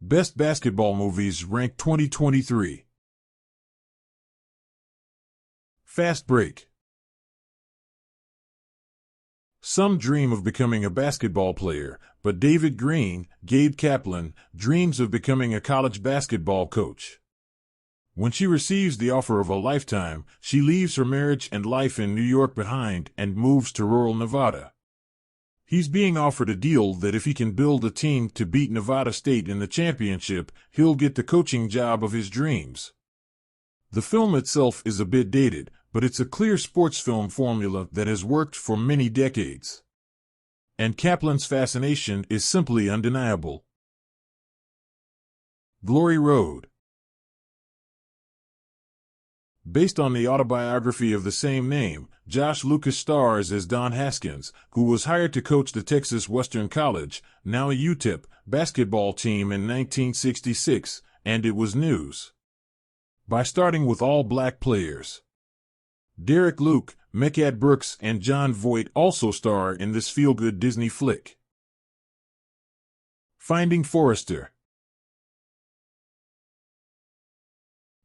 Best Basketball Movies ranked 2023. Fast Break. Some dream of becoming a basketball player, but David Green, Gabe Kaplan, dreams of becoming a college basketball coach. When she receives the offer of a lifetime, she leaves her marriage and life in New York behind and moves to rural Nevada. He's being offered a deal that if he can build a team to beat Nevada State in the championship, he'll get the coaching job of his dreams. The film itself is a bit dated, but it's a clear sports film formula that has worked for many decades. And Kaplan's fascination is simply undeniable. Glory Road. Based on the autobiography of the same name, Josh Lucas stars as Don Haskins, who was hired to coach the Texas Western College, now a UTEP, basketball team in 1966, and it was news. By starting with all black players. Derek Luke, Mehcad Brooks, and John Voight also star in this feel-good Disney flick. Finding Forrester.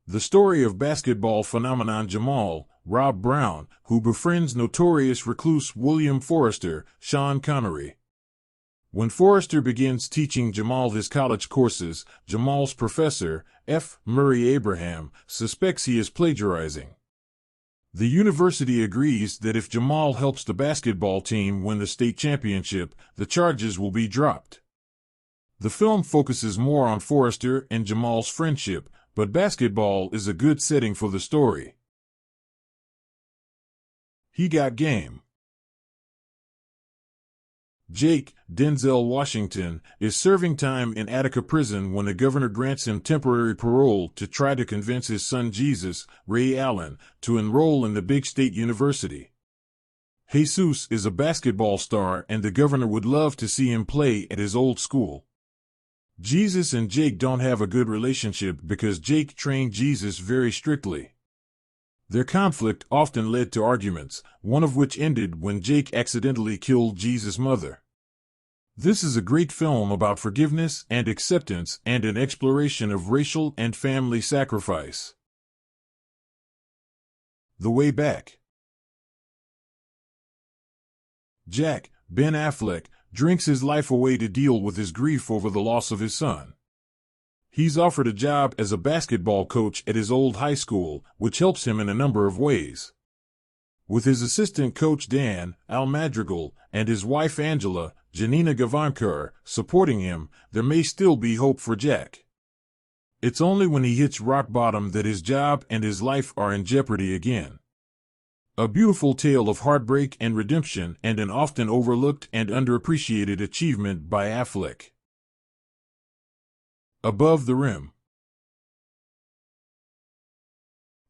The story of basketball phenomenon Jamal, Rob Brown, who befriends notorious recluse William Forrester, Sean Connery. When Forrester begins teaching Jamal his college courses, Jamal's professor, F. Murray Abraham, suspects he is plagiarizing. The university agrees that if Jamal helps the basketball team win the state championship, the charges will be dropped. The film focuses more on Forrester and Jamal's friendship, but basketball is a good setting for the story. He Got Game. Jake, Denzel Washington, is serving time in Attica prison when the governor grants him temporary parole to try to convince his son Jesus, Ray Allen, to enroll in the big state university. Jesus is a basketball star and the governor would love to see him play at his old school. Jesus and Jake don't have a good relationship because Jake trained Jesus very strictly. Their conflict often led to arguments, one of which ended when Jake accidentally killed Jesus' mother. This is a great film about forgiveness and acceptance and an exploration of racial and family sacrifice. The Way Back. Jack, Ben Affleck, drinks his life away to deal with his grief over the loss of his son. He's offered a job as a basketball coach at his old high school, which helps him in a number of ways. With his assistant coach Dan, Al Madrigal, and his wife Angela, Janina Gavankar, supporting him, there may still be hope for Jack. It's only when he hits rock bottom that his job and his life are in jeopardy again. A beautiful tale of heartbreak and redemption and an often overlooked and underappreciated achievement by Affleck. Above the Rim.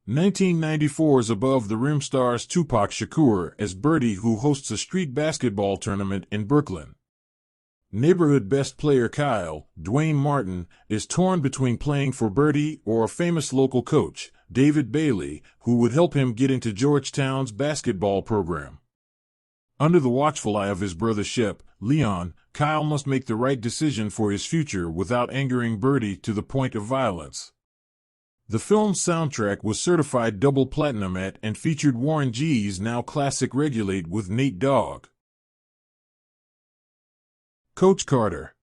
1994's Above the Rim stars Tupac Shakur as Birdie, who hosts a street basketball tournament in Brooklyn. Neighborhood best player Kyle, Dwayne Martin, is torn between playing for Birdie or a famous local coach, David Bailey, who would help him get into Georgetown's basketball program. Under the watchful eye of his brother Shep, Leon, Kyle must make the right decision for his future without angering Birdie to the point of violence. The film's soundtrack was certified double platinum at and featured Warren G's now classic Regulate with Nate Dogg. Coach Carter.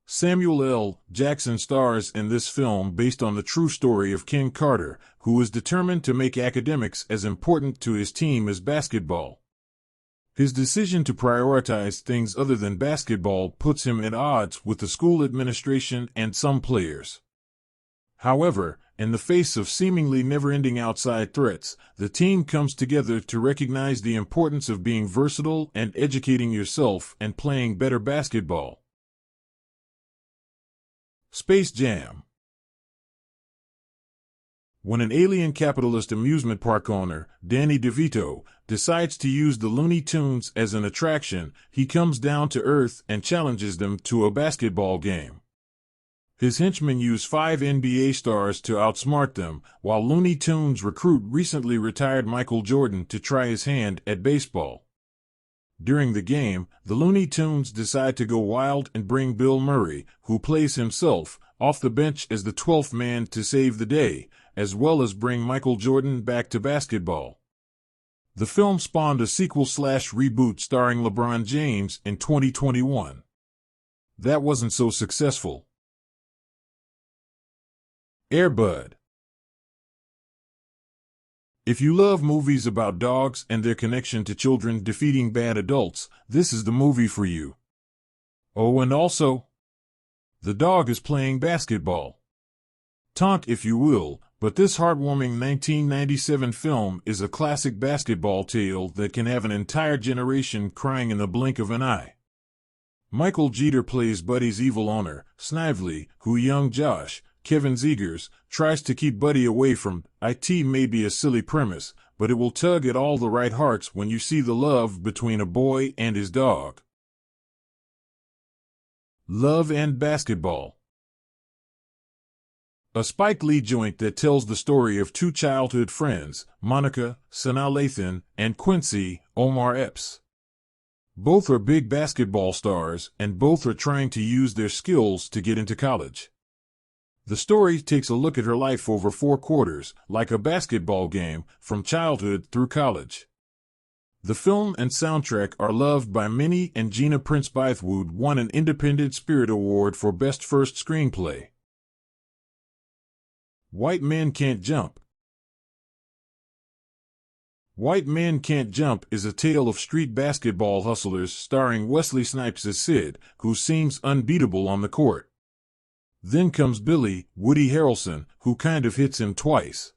Samuel L. Jackson stars in this film based on the true story of Ken Carter, who is determined to make academics as important to his team as basketball. His decision to prioritize things other than basketball puts him at odds with the school administration and some players. However, in the face of seemingly never-ending outside threats, the team comes together to recognize the importance of being versatile and educating yourself and playing better basketball. Space Jam. When an alien capitalist amusement park owner, Danny DeVito, decides to use the Looney Tunes as an attraction, he comes down to Earth and challenges them to a basketball game. His henchmen use 5 NBA stars to outsmart them, while Looney Tunes recruit recently retired Michael Jordan to try his hand at baseball. During the game, the Looney Tunes decide to go wild and bring Bill Murray, who plays himself, off the bench as the 12th man to save the day, as well as bring Michael Jordan back to basketball. The film spawned a sequel/reboot starring LeBron James in 2021. That wasn't so successful. Air Bud. If you love movies about dogs and their connection to children defeating bad adults, this is the movie for you. Oh, and also, the dog is playing basketball. Taunt if you will, but this heartwarming 1997 film is a classic basketball tale that can have an entire generation crying in the blink of an eye. Michael Jeter plays Buddy's evil owner, Snively, who young Josh, Kevin Zegers, tries to keep Buddy away from. It may be a silly premise, but it will tug at all the right hearts when you see the love between a boy and his dog. Love and Basketball. A Spike Lee joint that tells the story of two childhood friends, Monica, Sanaa Lathan, and Quincy, Omar Epps. Both are big basketball stars, and both are trying to use their skills to get into college. The story takes a look at her life over 4 quarters, like a basketball game, from childhood through college. The film and soundtrack are loved by many, and Gina Prince Bythewood won an Independent Spirit Award for Best First Screenplay. White Men Can't Jump. White Men Can't Jump is a tale of street basketball hustlers starring Wesley Snipes as Sid, who seems unbeatable on the court. Then comes Billy, Woody Harrelson, who kind of hits him twice.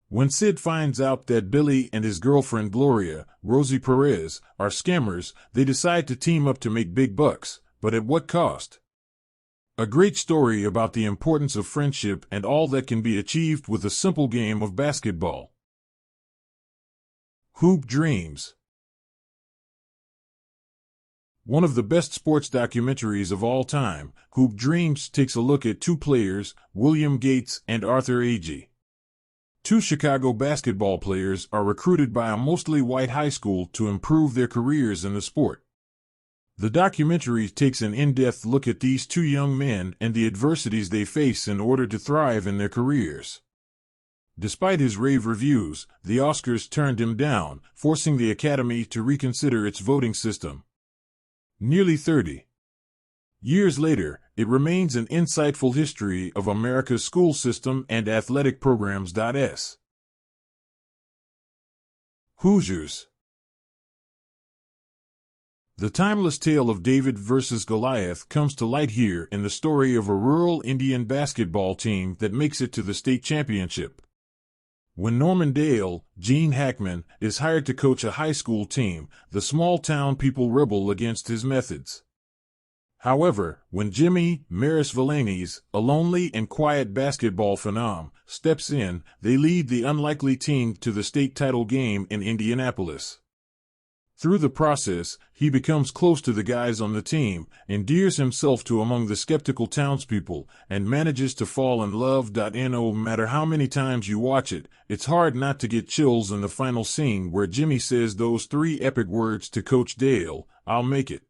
When Sid finds out that Billy and his girlfriend Gloria, Rosie Perez, are scammers, they decide to team up to make big bucks, but at what cost? A great story about the importance of friendship and all that can be achieved with a simple game of basketball. Hoop Dreams. One of the best sports documentaries of all time, Hoop Dreams takes a look at 2 players, William Gates and Arthur Agee. 2 Chicago basketball players are recruited by a mostly white high school to improve their careers in the sport. The documentary takes an in-depth look at these 2 young men and the adversities they face in order to thrive in their careers. Despite his rave reviews, the Oscars turned him down, forcing the Academy to reconsider its voting system. Nearly 30 years later, it remains an insightful history of America's school system and athletic programs. Hoosiers. The timeless tale of David versus Goliath comes to light here in the story of a rural Indian basketball team that makes it to the state championship. When Norman Dale, Gene Hackman, is hired to coach a high school team, the small-town people rebel against his methods. However, when Jimmy Maris Valanis, a lonely and quiet basketball phenom, steps in, they lead the unlikely team to the state title game in Indianapolis. Through the process, he becomes close to the guys on the team, endears himself to among the skeptical townspeople, and manages to fall in love. No matter how many times you watch it, it's hard not to get chills in the final scene where Jimmy says those 3 epic words to Coach Dale, "I'll make it."